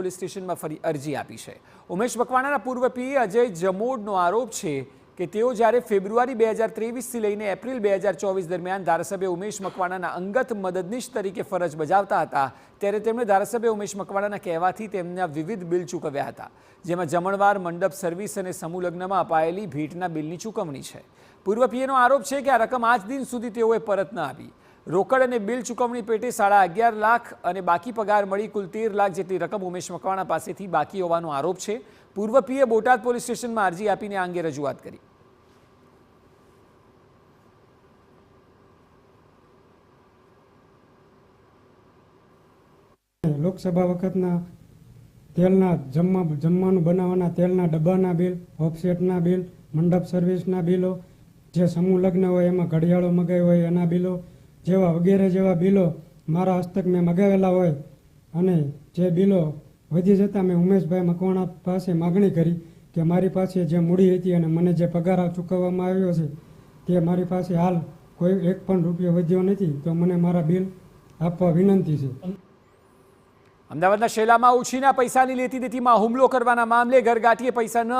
Police સ્ટેશનમાં ફરી અરજી આપી છે। ઉમેશ મકવાણાના પૂર્વ પીએ અજય જમોડનો આરોપ છે કે તેઓ જ્યારે ફેબ્રુઆરી 2023થી લઈને એપ્રિલ 2024 દરમિયાન ધારાસભ્ય ઉમેશ મકવાણાના અંગત મદદનીશ તરીકે ફરજ બજાવતા હતા, ત્યારે તેમણે ધારાસભ્ય ઉમેશ મકવાણાના કહેવાથી તેમના વિવિધ બિલ ચૂકવ્યા હતા, જેમાં જમણવાર, મંડપ સર્વિસ અને સમૂહ લગ્નમાં અપાયેલી ભેટના બિલની ચૂકવણી છે। પૂર્વ પીએનો આરોપ છે કે આ રકમ આજ દિન સુધી તેઓએ પરત ન આપી। રોકડ અને બિલ ચૂકવણી પેટે 11.5 લાખ અને બાકી પગાર મળી કુલ 13 લાખ જેટલી રકમ ઉમેશ મકવાણા પાસેથી બાકી હોવાનો આરોપ છે। પૂર્વ પીએ બોટાદ પોલીસ સ્ટેશનમાં અરજી આપીને આ અંગે રજૂઆત કરી। લોકસભા વખતના તેલના જમવાનું બનાવવાના તેલના ડબ્બાના બિલ, ઓફસેટના બિલ, મંડપ સર્વિસના બિલો, જે સમૂહ લગ્ન હોય એમાં ઘડિયાળો મગાવી હોય એના બિલો જેવા વગેરે જેવા બિલો મારા હસ્તક મેં મગાવેલા હોય અને જે બિલો વધી જતાં મેં ઉમેશભાઈ મકવાણા પાસે માગણી કરી કે મારી પાસે જે મૂડી હતી અને મને જે પગાર ચૂકવવામાં આવ્યો છે તે મારી પાસે હાલ કોઈ એક પણ રૂપિયો વધ્યો નથી, તો મને મારા બિલ આપવા વિનંતી છે। અમદાવાદના શેલામાં ઉછીના પૈસાની લેતી દેતીમાં હુમલો કરવાના મામલે ઘરગાંઠીએ પૈસા ન